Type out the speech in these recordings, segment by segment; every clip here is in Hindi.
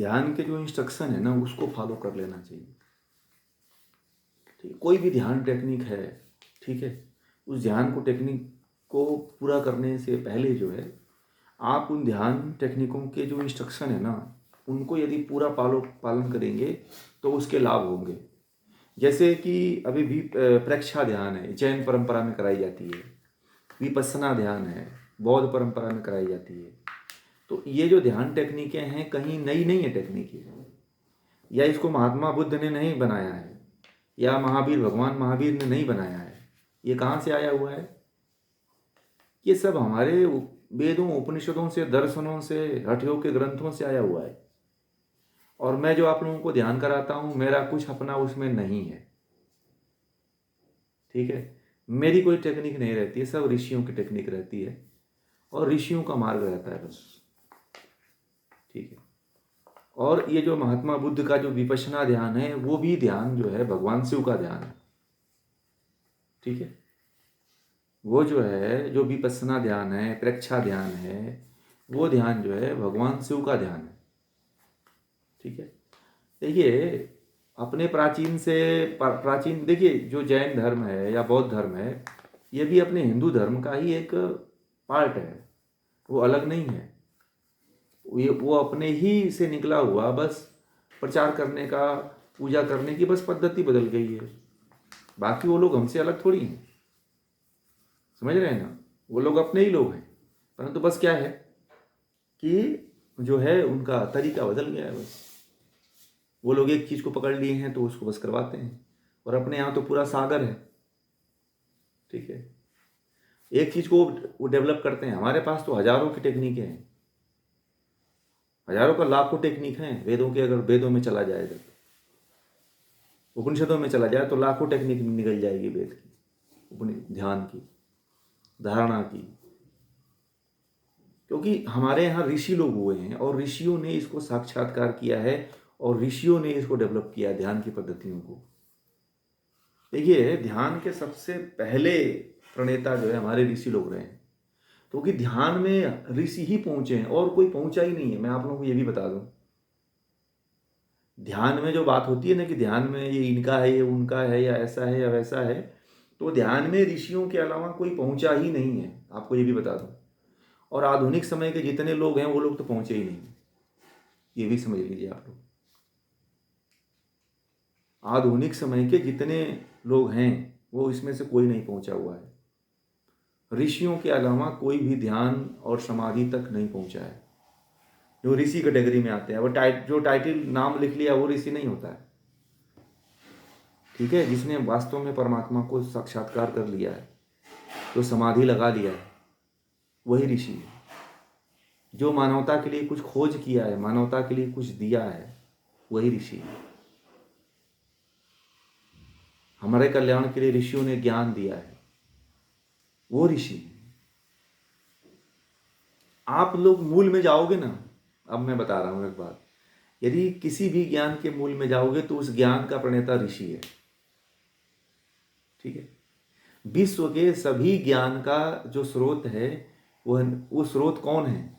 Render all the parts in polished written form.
ध्यान के जो इंस्ट्रक्शन है ना उसको फॉलो कर लेना चाहिए। ठीक, कोई भी ध्यान टेक्निक है, ठीक है, उस ध्यान को टेक्निक को पूरा करने से पहले जो है आप उन ध्यान टेक्निकों के जो इंस्ट्रक्शन है ना उनको यदि पूरा पालन करेंगे तो उसके लाभ होंगे। जैसे कि अभी भी प्रेक्षा ध्यान है, जैन परंपरा में कराई जाती है। विपස්සना ध्यान है, बौद्ध परंपरा में कराई जाती है। तो ये जो ध्यान टेक्निकें हैं कहीं नई नहीं है टेक्निकें, या इसको महात्मा बुद्ध ने नहीं बनाया है, या भगवान महावीर ने नहीं बनाया है। ये कहाँ से आया हुआ है? ये सब हमारे वेदों, उपनिषदों से, दर्शनों से, हठयों के ग्रंथों से आया हुआ है। और मैं जो आप लोगों को ध्यान कराता हूँ, मेरा कुछ अपना उसमें नहीं है, ठीक है। मेरी कोई टेक्निक नहीं रहती है, सब ऋषियों की टेक्निक रहती है और ऋषियों का मार्ग रहता है बस, ठीक है। और ये जो महात्मा बुद्ध का जो विपश्यना ध्यान है वो भी ध्यान जो है भगवान शिव का ध्यान है, ठीक है। वो जो है जो विपश्यना ध्यान है, प्रेक्षा ध्यान है, वो ध्यान जो है भगवान शिव का ध्यान है, ठीक है। देखिए अपने प्राचीन देखिए जो जैन धर्म है या बौद्ध धर्म है ये भी अपने हिंदू धर्म का ही एक पार्ट है, वो अलग नहीं है। वो अपने ही से निकला हुआ बस प्रचार करने का, पूजा करने की बस पद्धति बदल गई है। बाकी वो लोग हमसे अलग थोड़ी हैं, समझ रहे हैं ना। वो लोग अपने ही लोग हैं, परंतु बस क्या है कि जो है उनका तरीका बदल गया है बस। वो लोग एक चीज़ को पकड़ लिए हैं तो उसको बस करवाते हैं, और अपने यहाँ तो पूरा सागर है, ठीक है। एक चीज़ को वो डेवलप करते हैं, हमारे पास तो हजारों की टेक्निकें हैं, हजारों का लाखों टेक्निक हैं वेदों के। अगर वेदों में चला जाए, उपनिषदों में चला जाए तो लाखों टेक्निक निकल जाएगी वेद की, ध्यान की, धारणा की। क्योंकि हमारे यहाँ ऋषि लोग हुए हैं और ऋषियों ने इसको साक्षात्कार किया है और ऋषियों ने इसको डेवलप किया ध्यान की पद्धतियों को। देखिए ध्यान के सबसे पहले प्रणेता जो है हमारे ऋषि लोग रहे हैं, क्योंकि ध्यान में ऋषि ही पहुंचे हैं और कोई पहुंचा ही नहीं है। मैं आप लोगों को ये भी बता दूं, ध्यान में जो बात होती है ना कि ध्यान में ये इनका है, ये उनका है, या ऐसा है या वैसा है, तो ध्यान में ऋषियों के अलावा कोई पहुंचा ही नहीं है, आपको ये भी बता दूं। और आधुनिक समय के जितने लोग हैं वो लोग तो पहुंचे ही नहीं, ये भी समझ लीजिए आप लोग। आधुनिक समय के जितने लोग हैं वो इसमें से कोई नहीं पहुंचा हुआ है। ऋषियों के अलावा कोई भी ध्यान और समाधि तक नहीं पहुंचा है। जो ऋषि कैटेगरी में आते हैं, वो जो टाइटल नाम लिख लिया वो ऋषि नहीं होता है, ठीक है। जिसने वास्तव में परमात्मा को साक्षात्कार कर लिया है, जो समाधि लगा लिया है, वही ऋषि है। जो मानवता के लिए कुछ खोज किया है, मानवता के लिए कुछ दिया है, वही ऋषि है। हमारे कल्याण के लिए ऋषियों ने ज्ञान दिया है, वो ऋषि है। आप लोग मूल में जाओगे ना, अब मैं बता रहा हूं एक बात, यदि किसी भी ज्ञान के मूल में जाओगे तो उस ज्ञान का प्रणेता ऋषि है, ठीक है। विश्व के सभी ज्ञान का जो स्रोत है वो स्रोत कौन है?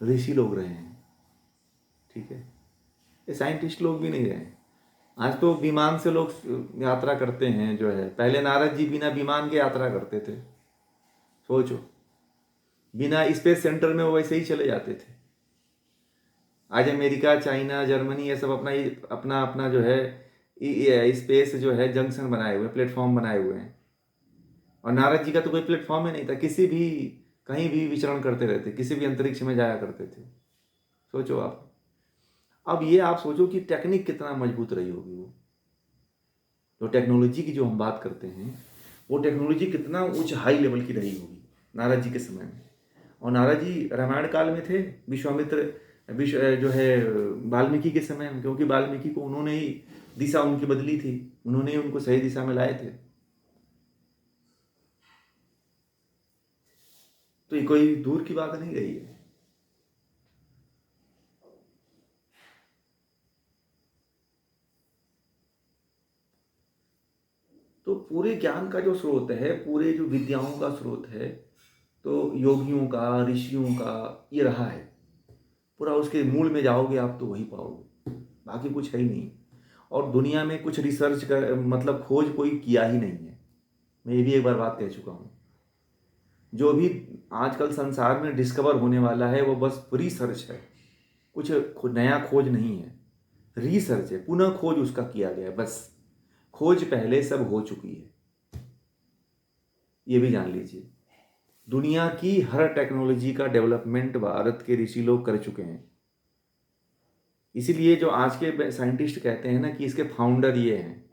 ऋषि लोग रहे हैं, ठीक है। ये साइंटिस्ट लोग भी नहीं रहे हैं। आज तो विमान से लोग यात्रा करते हैं जो है, पहले नारद जी बिना विमान के यात्रा करते थे, सोचो। बिना स्पेस सेंटर में वो वैसे ही चले जाते थे। आज अमेरिका, चाइना, जर्मनी ये सब अपना अपना जो है स्पेस जो है जंक्शन बनाए हुए, प्लेटफॉर्म बनाए हुए हैं। और नारद जी का तो कोई प्लेटफॉर्म ही नहीं था, किसी भी कहीं भी विचरण करते रहते, किसी भी अंतरिक्ष में जाया करते थे, सोचो आप। अब ये आप सोचो कि टेक्निक कितना मजबूत रही होगी। वो जो टेक्नोलॉजी की जो हम बात करते हैं वो टेक्नोलॉजी कितना उच्च हाई लेवल की रही होगी नारद जी के समय में। और नारद जी रामायण काल में थे, विश्व जो है वाल्मीकि के समय में, क्योंकि वाल्मीकि को उन्होंने ही दिशा उनकी बदली थी, उन्होंने ही उनको सही दिशा में लाए थे। तो ये कोई दूर की बात नहीं रही है। तो पूरे ज्ञान का जो स्रोत है, पूरे जो विद्याओं का स्रोत है, तो योगियों का, ऋषियों का ये रहा है। पूरा उसके मूल में जाओगे आप तो वही पाओगे, बाकी कुछ है ही नहीं। और दुनिया में कुछ रिसर्च कर मतलब खोज कोई किया ही नहीं है। मैं ये भी एक बार बात कह चुका हूँ। जो भी आजकल संसार में डिस्कवर होने वाला है वो बस रिसर्च है, कुछ नया खोज नहीं है, रिसर्च है, पुनः खोज उसका किया गया है बस। खोज पहले सब हो चुकी है, ये भी जान लीजिए। दुनिया की हर टेक्नोलॉजी का डेवलपमेंट भारत के ऋषि लोग कर चुके हैं। इसीलिए जो आज के साइंटिस्ट कहते हैं ना कि इसके फाउंडर ये हैं,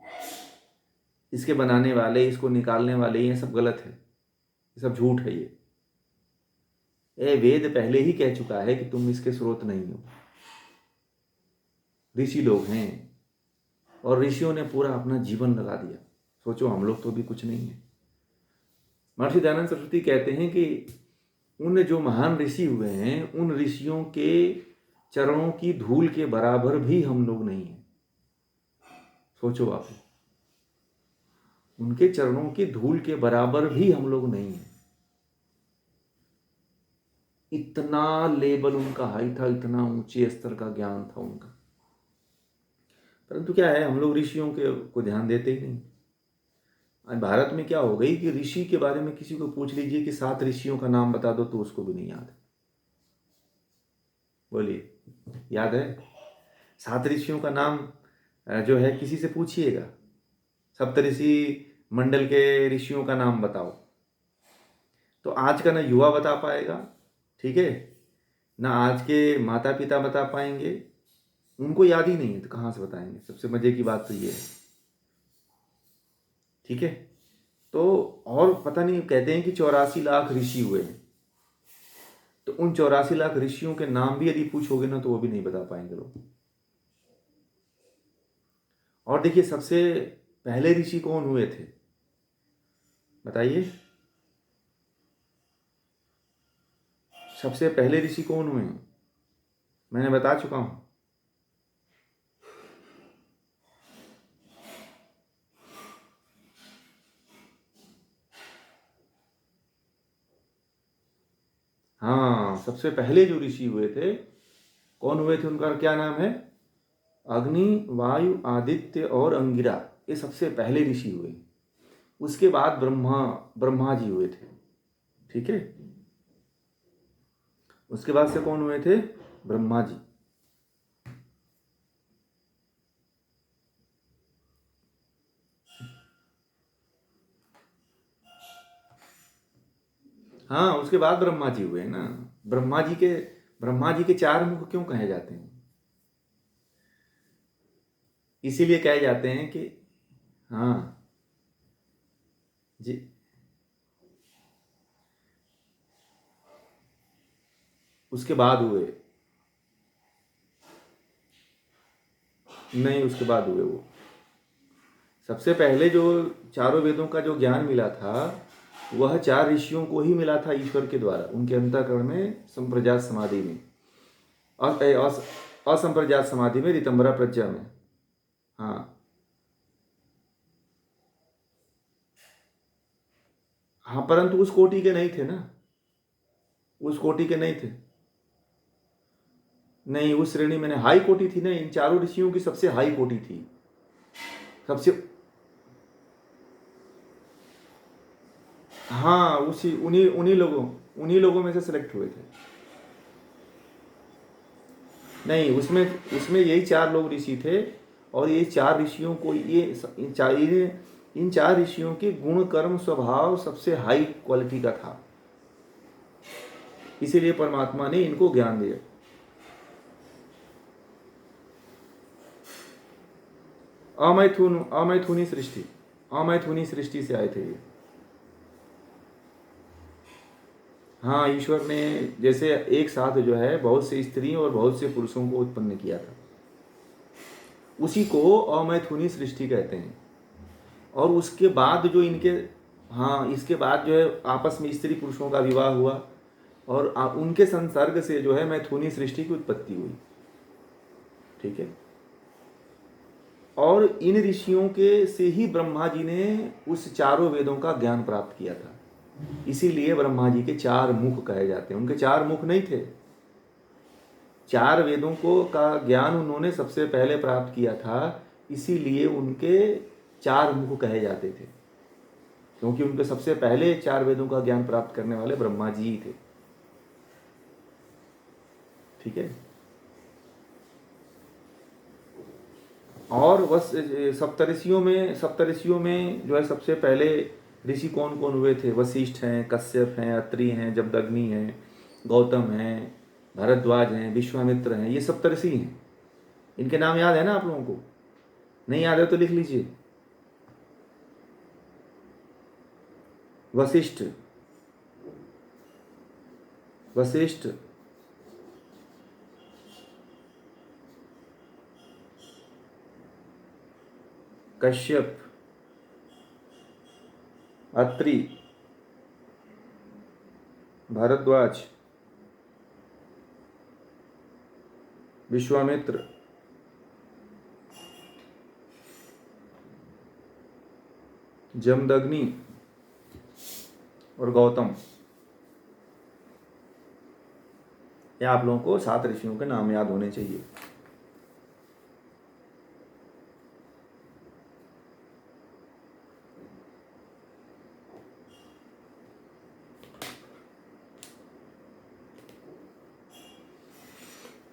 इसके बनाने वाले, इसको निकालने वाले, ये सब गलत है, ये सब झूठ है। ये वेद पहले ही कह चुका है कि तुम इसके स्रोत नहीं हो, ऋषि लोग हैं। और ऋषियों ने पूरा अपना जीवन लगा दिया। सोचो हम लोग तो भी कुछ नहीं है। महर्षि दयानंद सरस्वती कहते हैं कि उन जो महान ऋषि हुए हैं उन ऋषियों के चरणों की धूल के बराबर भी हम लोग नहीं हैं। सोचो आप, उनके चरणों की धूल के बराबर भी हम लोग नहीं हैं। इतना लेवल उनका हाई था, इतना ऊंचे स्तर का ज्ञान था उनका। परंतु क्या है, हम लोग ऋषियों के को ध्यान देते ही नहीं। आज भारत में क्या हो गई कि ऋषि के बारे में किसी को पूछ लीजिए कि 7 ऋषियों का नाम बता दो तो उसको भी नहीं याद। बोलिए, याद है? 7 ऋषियों का नाम जो है किसी से पूछिएगा, सप्तऋषि मंडल के ऋषियों का नाम बताओ, तो आज का ना युवा बता पाएगा, ठीक है, ना आज के माता पिता बता पाएंगे, उनको याद ही नहीं है तो कहाँ से बताएंगे। सबसे मजे की बात तो ये है, ठीक है। तो और पता नहीं, कहते हैं कि 84 लाख ऋषि हुए हैं, तो उन 84 लाख ऋषियों के नाम भी यदि पूछोगे ना तो वो भी नहीं बता पाएंगे लोग। और देखिए, सबसे पहले ऋषि कौन हुए थे बताइए? सबसे पहले ऋषि कौन हुए हैं? मैंने बता चुका हूं। हाँ, सबसे पहले जो ऋषि हुए थे कौन हुए थे, उनका क्या नाम है? अग्नि, वायु, आदित्य और अंगिरा, ये सबसे पहले ऋषि हुए। उसके बाद ब्रह्मा जी हुए थे, ठीक है। उसके बाद से कौन हुए थे? ब्रह्मा जी। हाँ, उसके बाद ब्रह्मा जी हुए ना। ब्रह्मा जी के 4 मुख क्यों कहे जाते हैं? इसीलिए कहे जाते हैं कि हाँ जी, उसके बाद हुए नहीं, उसके बाद हुए वो। सबसे पहले जो चारों वेदों का जो ज्ञान मिला था वह 4 ऋषियों को ही मिला था ईश्वर के द्वारा, उनके अंतःकरण में संप्रजात समाधि में, असंप्रजात समाधि में, ऋतंबरा प्रज्ञा में। हाँ हाँ, परंतु उस कोटि के नहीं थे ना, उस कोटि के नहीं थे। नहीं, उस श्रेणी में हाई कोटि थी ना, इन चारों ऋषियों की सबसे हाई कोटि थी, सबसे। हाँ, उसी उन्हीं उन्हीं लोगों में से सिलेक्ट हुए थे। नहीं, उसमें उसमें यही 4 लोग ऋषि थे। और ये 4 ऋषियों को इन 4 ऋषियों के गुण कर्म स्वभाव सबसे हाई क्वालिटी का था, इसीलिए परमात्मा ने इनको ज्ञान दिया। अमैथुनी सृष्टि से आए थे ये। हाँ, ईश्वर ने जैसे एक साथ जो है बहुत से स्त्रियों और बहुत से पुरुषों को उत्पन्न किया था, उसी को अमैथुनी सृष्टि कहते हैं। और उसके बाद जो इनके, हाँ, इसके बाद जो है आपस में स्त्री पुरुषों का विवाह हुआ और उनके संसर्ग से जो है मैथुनी सृष्टि की उत्पत्ति हुई, ठीक है। और इन ऋषियों के से ही ब्रह्मा जी ने उस चारों वेदों का ज्ञान प्राप्त किया था, इसीलिए ब्रह्मा जी के 4 मुख कहे जाते हैं। उनके 4 मुख नहीं थे, 4 वेदों को का ज्ञान उन्होंने सबसे पहले प्राप्त किया था, इसीलिए उनके 4 मुख कहे जाते थे, क्योंकि उनके सबसे पहले 4 वेदों का ज्ञान प्राप्त करने वाले ब्रह्मा जी ही थे। ठीक है। और बस सप्तऋषियों में जो है सबसे पहले ऋषि कौन कौन हुए थे? वशिष्ठ हैं, कश्यप हैं, अत्रि हैं, जमदग्नि हैं, गौतम हैं, भरद्वाज हैं, विश्वामित्र हैं। ये सप्तऋषि हैं। इनके नाम याद है ना आप लोगों को? नहीं याद है तो लिख लीजिए। वशिष्ठ, वशिष्ठ, कश्यप, अत्रि, भारद्वाज, विश्वामित्र, जमदग्नि और गौतम। ये आप लोगों को 7 ऋषियों के नाम याद होने चाहिए।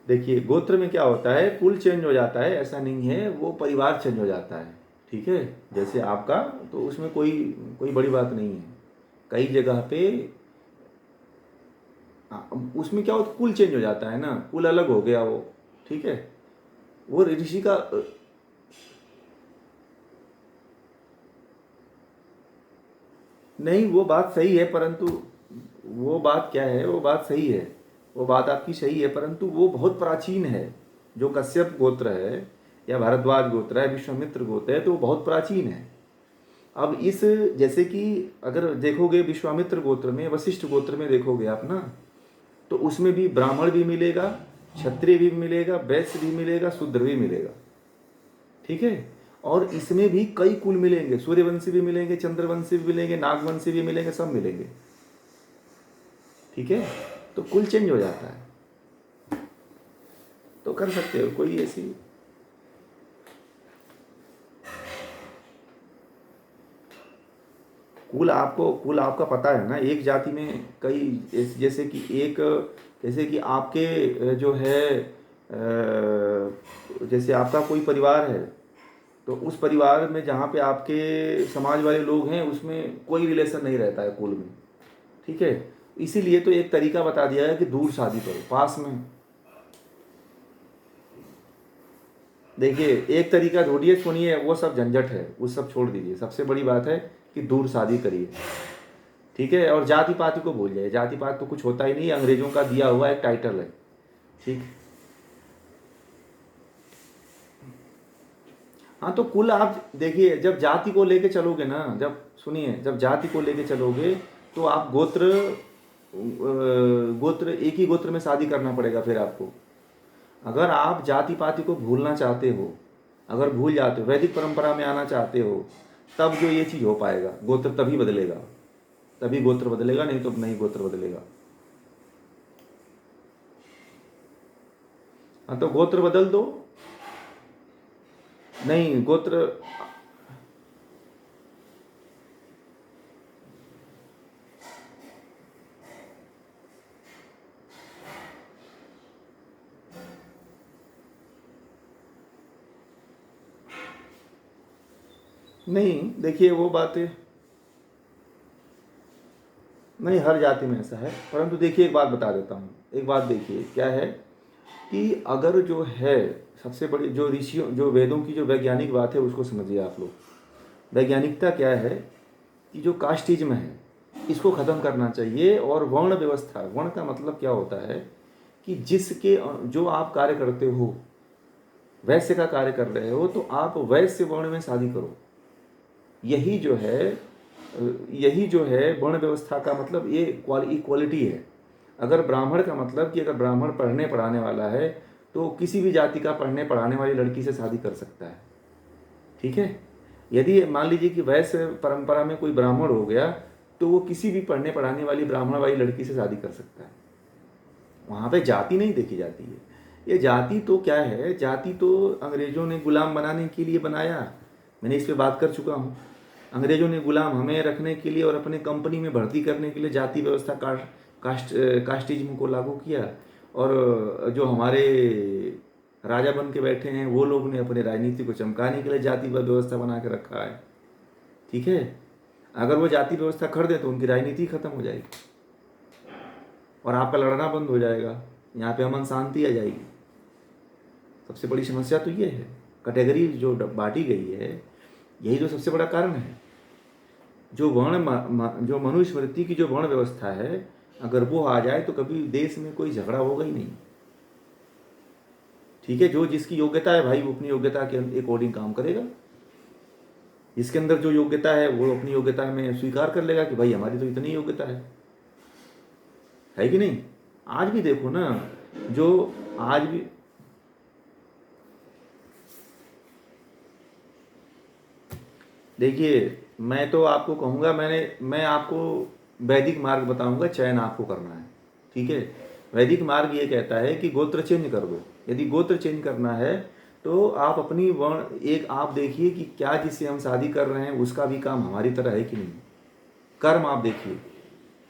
देखिए, गोत्र में क्या होता है, कुल चेंज हो जाता है, ऐसा नहीं है, वो परिवार चेंज हो जाता है। ठीक है। जैसे आपका, तो उसमें कोई कोई बड़ी बात नहीं है। कई जगह पे उसमें क्या होता, कुल चेंज हो जाता है ना, कुल अलग हो गया वो। ठीक है। वो ऋषि का नहीं, वो बात सही है, परंतु वो बात क्या है, वो बात सही है, वो बात आपकी सही है, परंतु वो बहुत प्राचीन है। जो कश्यप गोत्र है या भारद्वाज गोत्र है, विश्वामित्र गोत्र है, तो वो बहुत प्राचीन है। अब इस, जैसे कि अगर देखोगे विश्वामित्र गोत्र में, वशिष्ठ गोत्र में देखोगे आप ना, तो उसमें भी ब्राह्मण भी मिलेगा, क्षत्रिय भी मिलेगा, वैश्य भी मिलेगा, शूद्र भी मिलेगा। ठीक है। और इसमें भी कई कुल मिलेंगे, सूर्यवंशी भी मिलेंगे, चंद्रवंशी भी मिलेंगे, नागवंशी भी मिलेंगे, सब मिलेंगे। ठीक है। तो कुल चेंज हो जाता है, तो कर सकते हो, कोई ऐसी कुल आपका पता है ना। एक जाति में कई, जैसे कि आपके जो है जैसे आपका कोई परिवार है, तो उस परिवार में जहाँ पे आपके समाज वाले लोग हैं, उसमें कोई रिलेशन नहीं रहता है कुल में। ठीक है। इसीलिए तो एक तरीका बता दिया है कि दूर शादी करो, पास में। देखिए, एक तरीका ढूंढिए, सुनिए, वो सब झंझट है, वो सब छोड़ दीजिए। सबसे बड़ी बात है कि दूर शादी करिए। ठीक है। और जाति पाति को भूल जाइए, जाति पाति तो कुछ होता ही नहीं, अंग्रेजों का दिया हुआ एक टाइटल है। ठीक। हाँ, तो कुल आप देखिए, जब जाति को लेके चलोगे ना, जब सुनिए, जब जाति को लेके चलोगे, तो आप गोत्र एक ही गोत्र में शादी करना पड़ेगा फिर आपको। अगर आप जाति पाति को भूलना चाहते हो, अगर भूल जाते हो, वैदिक परंपरा में आना चाहते हो, तब जो ये चीज़ हो पाएगा, गोत्र तभी बदलेगा, तभी गोत्र बदलेगा, नहीं तो नहीं गोत्र बदलेगा। हाँ, तो गोत्र बदल दो। नहीं, गोत्र नहीं, देखिए वो बातें नहीं, हर जाति में ऐसा है। परंतु देखिए, एक बात बता देता हूँ, एक बात देखिए क्या है, कि अगर जो है सबसे बड़ी जो ऋषियों, जो वेदों की जो वैज्ञानिक बात है, उसको समझिए आप लोग। वैज्ञानिकता क्या है, कि जो कास्टिज्म है, इसको ख़त्म करना चाहिए। और वर्ण व्यवस्था, वर्ण का मतलब क्या होता है, कि जिसके जो आप कार्य करते हो, वैश्य का कार्य कर रहे हो, तो आप वैश्य वर्ण में शादी करो। यही जो है वर्ण व्यवस्था का मतलब, ये इक्वालिटी है। अगर ब्राह्मण का मतलब, कि अगर ब्राह्मण पढ़ने पढ़ाने वाला है, तो किसी भी जाति का पढ़ने पढ़ाने वाली लड़की से शादी कर सकता है। ठीक है। यदि मान लीजिए कि वैश्य परंपरा में कोई ब्राह्मण हो गया, तो वो किसी भी पढ़ने पढ़ाने वाली ब्राह्मण वाली लड़की से शादी कर सकता है। वहाँ पे जाति नहीं देखी जाती है। ये जाति तो क्या है, जाति तो अंग्रेजों ने गुलाम बनाने के लिए बनाया। मैंने इस पे बात कर चुका हूँ। अंग्रेजों ने गुलाम हमें रखने के लिए और अपने कंपनी में भर्ती करने के लिए जाति व्यवस्था कास्टिज्म को लागू किया। और जो हमारे राजा बन के बैठे हैं वो लोग ने अपने राजनीति को चमकाने के लिए जाति व्यवस्था बना के रखा है। ठीक है, अगर वो जाति व्यवस्था कर दे तो उनकी राजनीति खत्म हो जाएगी और आपका लड़ना बंद हो जाएगा, यहाँ पे अमन शांति आ जाएगी। सबसे बड़ी समस्या तो ये है, कैटेगरी जो बांटी गई है, यही तो सबसे बड़ा कारण है। जो जो मनुस्मृति की जो वर्ण व्यवस्था है, अगर वो आ जाए तो कभी देश में कोई झगड़ा होगा ही नहीं। ठीक है, जो जिसकी योग्यता है भाई वो अपनी योग्यता के अकॉर्डिंग काम करेगा। जिसके अंदर जो योग्यता है वो अपनी योग्यता में स्वीकार कर लेगा कि भाई हमारी तो इतनी योग्यता है कि नहीं। आज भी देखो ना, जो आज भी देखिए, मैं तो आपको कहूँगा, मैं आपको वैदिक मार्ग बताऊँगा, चयन आपको करना है। ठीक है, वैदिक मार्ग ये कहता है कि गोत्र चेंज कर दो। यदि गोत्र चेंज करना है तो आप अपनी वर्ण एक आप देखिए कि क्या जिससे हम शादी कर रहे हैं उसका भी काम हमारी तरह है कि नहीं। कर्म आप देखिए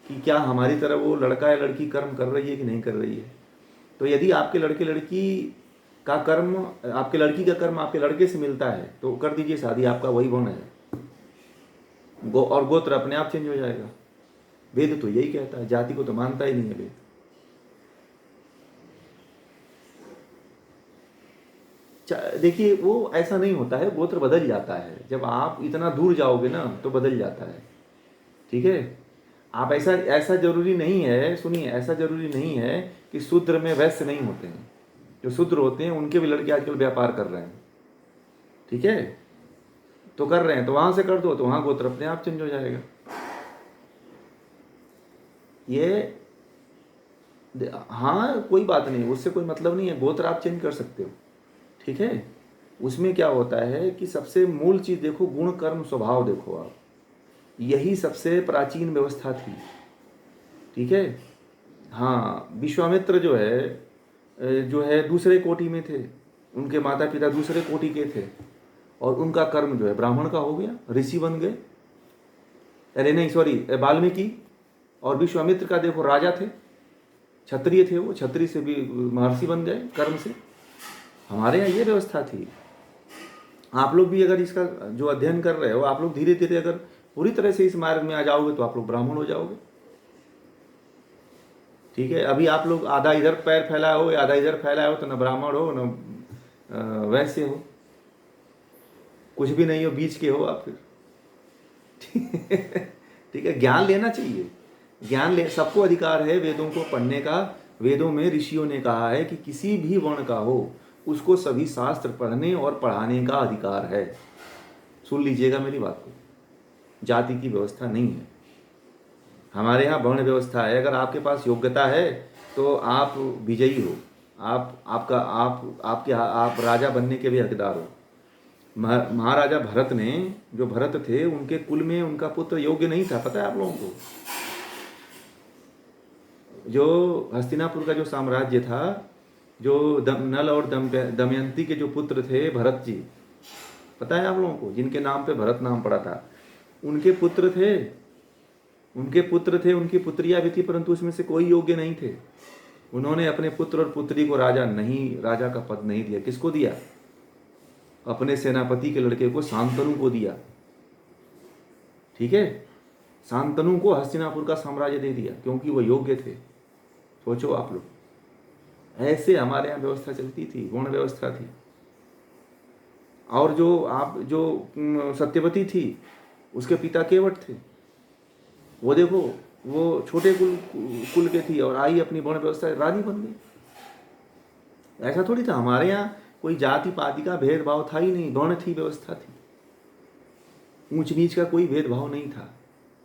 कि क्या हमारी तरह वो लड़का या लड़की कर्म कर रही है कि नहीं कर रही है। तो यदि आपके लड़के लड़की का कर्म, आपके लड़की का कर्म आपके लड़के से मिलता है तो कर दीजिए शादी, आपका वही वर्ण है। और गोत्र अपने आप चेंज हो जाएगा। वेद तो यही कहता है, जाति को तो मानता ही नहीं है वेद। देखिए, वो ऐसा नहीं होता है, गोत्र बदल जाता है। जब आप इतना दूर जाओगे ना तो बदल जाता है। ठीक है, आप ऐसा जरूरी नहीं है, सुनिए, ऐसा जरूरी नहीं है कि शूद्र में वैश्य नहीं होते हैं। जो शूद्र होते हैं उनके भी लड़के आजकल व्यापार कर रहे हैं। ठीक है, तो कर रहे हैं तो वहां से कर दो, तो वहां गोत्र अपने आप चेंज हो जाएगा। ये हाँ, कोई बात नहीं, उससे कोई मतलब नहीं है, गोत्र आप चेंज कर सकते हो। ठीक है, उसमें क्या होता है कि सबसे मूल चीज देखो, गुण कर्म स्वभाव देखो आप, यही सबसे प्राचीन व्यवस्था थी। ठीक है, हाँ, विश्वामित्र जो है दूसरे कोटि में थे, उनके माता पिता दूसरे कोटि के थे और उनका कर्म जो है ब्राह्मण का हो गया, ऋषि बन गए। अरे नहीं, सॉरी, वाल्मीकि और विश्वामित्र का देखो राजा थे, क्षत्रिय थे, वो क्षत्रिय से भी महर्षि बन गए कर्म से। हमारे यहाँ ये व्यवस्था थी। आप लोग भी अगर इसका जो अध्ययन कर रहे हो, आप लोग धीरे धीरे अगर पूरी तरह से इस मार्ग में आ जाओगे तो आप लोग ब्राह्मण हो जाओगे। ठीक है, अभी आप लोग आधा इधर पैर फैलाए हो या आधा इधर फैलाए हो तो न ब्राह्मण हो न वैसे हो, कुछ भी नहीं हो, बीच के हो आप फिर। ठीक है, ज्ञान लेना चाहिए, सबको अधिकार है वेदों को पढ़ने का। वेदों में ऋषियों ने कहा है कि किसी भी वर्ण का हो उसको सभी शास्त्र पढ़ने और पढ़ाने का अधिकार है। सुन लीजिएगा मेरी बात को, जाति की व्यवस्था नहीं है हमारे यहाँ, वर्ण व्यवस्था है। अगर आपके पास योग्यता है तो आप विजयी हो, आप राजा बनने के भी हकदार हो। महाराजा भरत ने, जो भरत थे, उनके कुल में उनका पुत्र योग्य नहीं था, पता है आप लोगों को। जो हस्तिनापुर का जो साम्राज्य था, जो नल और दमयंती के जो पुत्र थे भरत जी, पता है आप लोगों को, जिनके नाम पे भरत नाम पड़ा था, उनके पुत्र थे, उनकी पुत्रियां भी थी, परंतु उसमें से कोई योग्य नहीं थे। उन्होंने अपने पुत्र और पुत्री को राजा का पद नहीं दिया। किसको दिया? अपने सेनापति के लड़के को, शांतनु को दिया। ठीक है, शांतनु को हस्तिनापुर का साम्राज्य दे दिया क्योंकि वो योग्य थे। सोचो आप लोग, ऐसे हमारे यहाँ व्यवस्था चलती थी, वर्ण व्यवस्था थी। और जो सत्यवती थी, उसके पिता केवट थे, वो देखो, वो छोटे कुल के थी और आई अपनी वर्ण व्यवस्था रानी बन गई। ऐसा थोड़ी था, हमारे यहाँ कोई जाति पाति का भेदभाव था ही नहीं, वर्ण थी, व्यवस्था थी, ऊंच नीच का कोई भेदभाव नहीं था।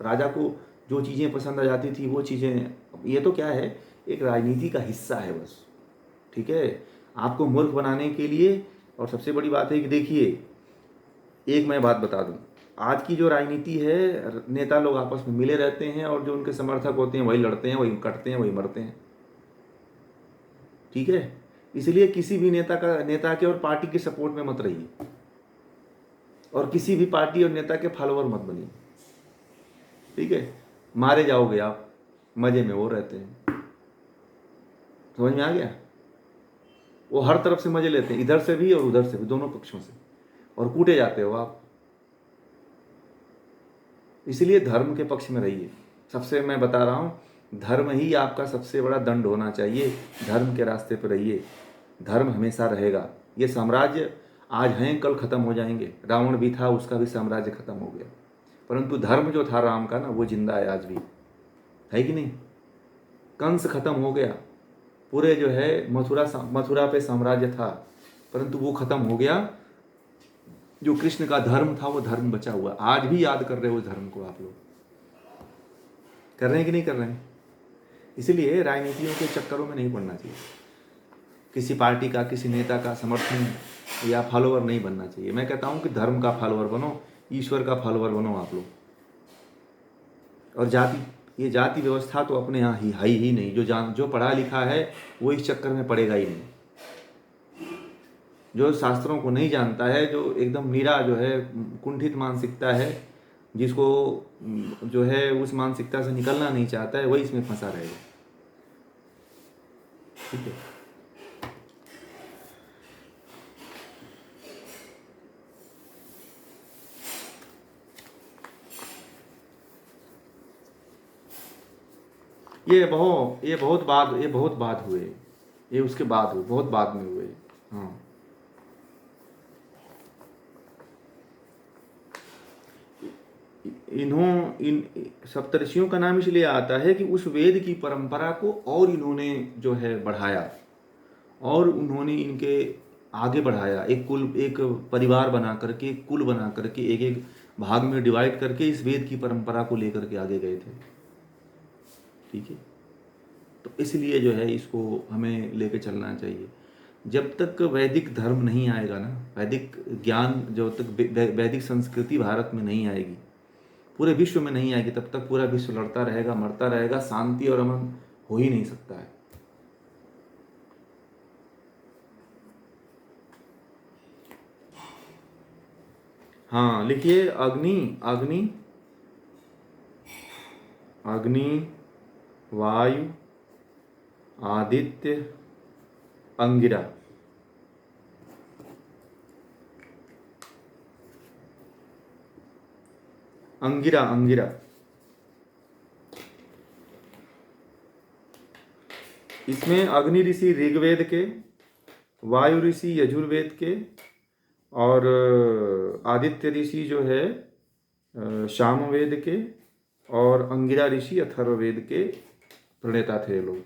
राजा को जो चीज़ें पसंद आ जाती थी वो चीज़ें, ये तो क्या है, एक राजनीति का हिस्सा है बस। ठीक है, आपको मूर्ख बनाने के लिए। और सबसे बड़ी बात है कि देखिए, एक मैं बात बता दूं, आज की जो राजनीति है, नेता लोग आपस में मिले रहते हैं और जो उनके समर्थक होते हैं वही लड़ते हैं, वही कटते हैं, वही मरते हैं। ठीक है, इसलिए किसी भी नेता के और पार्टी के सपोर्ट में मत रहिए, और किसी भी पार्टी और नेता के फॉलोअर मत बनिए। ठीक है, मारे जाओगे आप, मजे में वो रहते हैं। समझ में आ गया? वो हर तरफ से मजे लेते हैं, इधर से भी और उधर से भी, दोनों पक्षों से, और कूटे जाते हो आप। इसलिए धर्म के पक्ष में रहिए। सबसे मैं बता रहा हूँ, धर्म ही आपका सबसे बड़ा दंड होना चाहिए। धर्म के रास्ते पर रहिए, धर्म हमेशा रहेगा। ये साम्राज्य आज हैं, कल खत्म हो जाएंगे। रावण भी था, उसका भी साम्राज्य खत्म हो गया, परंतु धर्म जो था राम का ना, वो जिंदा है आज भी, है कि नहीं? कंस खत्म हो गया, पूरे जो है मथुरा पे साम्राज्य था, परंतु वो खत्म हो गया। जो कृष्ण का धर्म था वो धर्म बचा हुआ। आज भी याद कर रहे हो उस धर्म को, आप लोग कर रहे हैं कि नहीं कर रहे हैं? इसलिए राजनीतियों के चक्करों में नहीं पड़ना चाहिए, किसी पार्टी का, किसी नेता का समर्थन या फॉलोअर नहीं बनना चाहिए। मैं कहता हूं कि धर्म का फॉलोअर बनो, ईश्वर का फॉलोअर बनो आप लोग। और ये जाति व्यवस्था तो अपने यहाँ ही है ही नहीं। जो पढ़ा लिखा है वो इस चक्कर में पड़ेगा ही नहीं। जो शास्त्रों को नहीं जानता है, जो एकदम नीरा जो है कुंठित मानसिकता है, जिसको जो है उस मानसिकता से निकलना नहीं चाहता है, वही इसमें फंसा रहेगा। ठीक है, ये बहुत बाद हुए, ये उसके बाद हुए, बहुत बाद में हुए। हाँ, इन सप्तऋषियों का नाम इसलिए आता है कि उस वेद की परंपरा को और इन्होंने जो है बढ़ाया, और उन्होंने इनके आगे बढ़ाया। एक परिवार बना करके, एक कुल बना करके, एक एक भाग में डिवाइड करके इस वेद की परंपरा को लेकर के आगे गए थे। ठीक है, तो इसलिए जो है इसको हमें लेके चलना चाहिए। जब तक वैदिक धर्म नहीं आएगा ना, वैदिक ज्ञान, जब तक वैदिक संस्कृति भारत में नहीं आएगी, पूरे विश्व में नहीं आएगी, तब तक पूरा विश्व लड़ता रहेगा, मरता रहेगा, शांति और अमन हो ही नहीं सकता है। हाँ, लिखिए, अग्नि अग्नि अग्नि, वायु, आदित्य, अंगिरा। अंगिरा अंगिरा, इसमें अग्नि ऋषि ऋग्वेद के, वायु ऋषि यजुर्वेद के, और आदित्य ऋषि जो है सामवेद के, और अंगिरा ऋषि अथर्ववेद के प्रणेता थे लोग।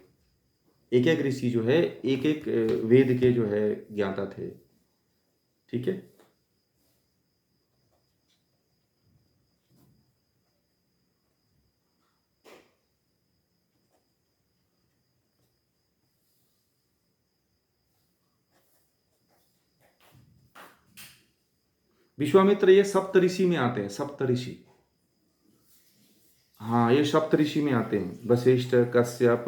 एक एक ऋषि जो है एक एक वेद के जो है ज्ञाता थे। ठीक है, विश्वामित्र ये सप्तऋषि में आते हैं, सप्तऋषि। हाँ, ये सप्तऋषि में आते हैं। वशिष्ठ, कश्यप,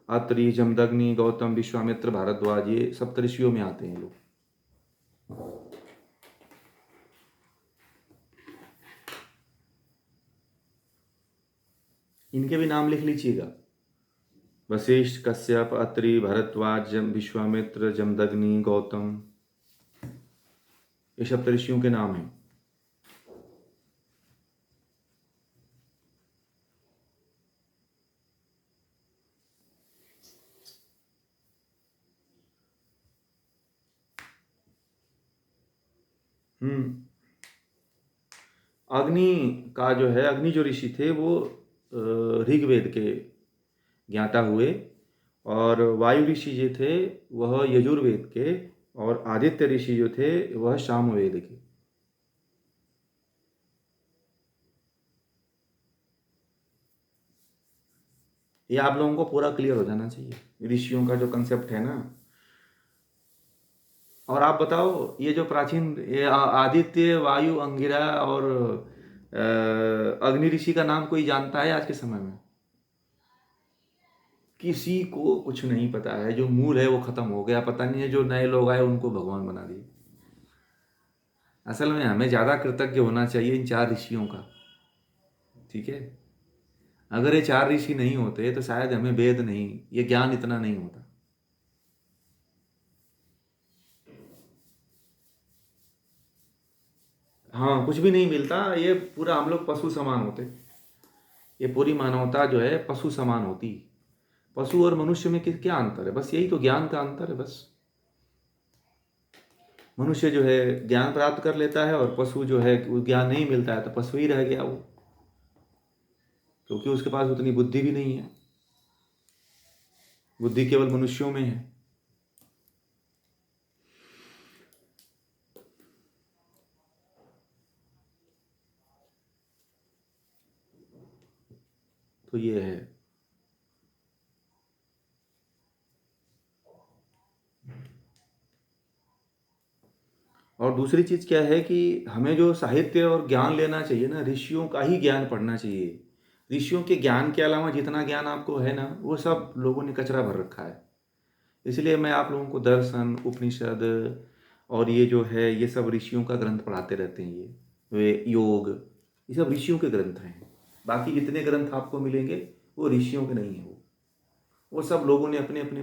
अत्रि, जमदग्नि, गौतम, विश्वामित्र, भारद्वाज, ये सप्तऋषियों में आते हैं लोग। इनके भी नाम लिख लीजिएगा, वशिष्ठ, कश्यप, अत्रि, भरद्वाज, विश्वामित्र, जमदग्नि, गौतम, ये सप्तऋषियों के नाम हैं। अग्नि का जो है, अग्नि जो ऋषि थे वो ऋग्वेद के ज्ञाता हुए, और वायु ऋषि जो थे वह यजुर्वेद के, और आदित्य ऋषि जो थे वह सामवेद के। ये आप लोगों को पूरा क्लियर हो जाना चाहिए, ऋषियों का जो कंसेप्ट है ना। और आप बताओ, ये जो प्राचीन आदित्य, वायु, अंगिरा और अग्नि ऋषि का नाम कोई जानता है आज के समय में? किसी को कुछ नहीं पता है, जो मूल है वो खत्म हो गया, पता नहीं है जो नए लोग आए उनको भगवान बना दिए। असल में हमें ज़्यादा कृतज्ञ होना चाहिए इन 4 ऋषियों का, ठीक है। अगर ये 4 ऋषि नहीं होते तो शायद हमें वेद नहीं, ये ज्ञान इतना नहीं होता। हाँ, कुछ भी नहीं मिलता, ये पूरा हम लोग पशु समान होते। ये पूरी मानवता जो है पशु समान होती। पशु और मनुष्य में क्या अंतर है? बस यही तो ज्ञान का अंतर है बस। मनुष्य जो है ज्ञान प्राप्त कर लेता है और पशु जो है वो ज्ञान नहीं मिलता है तो पशु ही रह गया वो, क्योंकि उसके पास उतनी बुद्धि भी नहीं है। बुद्धि केवल मनुष्यों में है। तो ये है। और दूसरी चीज़ क्या है कि हमें जो साहित्य और ज्ञान लेना चाहिए ना, ऋषियों का ही ज्ञान पढ़ना चाहिए। ऋषियों के ज्ञान के अलावा जितना ज्ञान आपको है ना, वो सब लोगों ने कचरा भर रखा है। इसलिए मैं आप लोगों को दर्शन, उपनिषद और ये जो है ये सब ऋषियों का ग्रंथ पढ़ाते रहते हैं। ये वे योग, ये सब ऋषियों के ग्रंथ हैं। बाकी जितने ग्रंथ आपको मिलेंगे वो ऋषियों के नहीं हैं। वो सब लोगों ने अपने अपने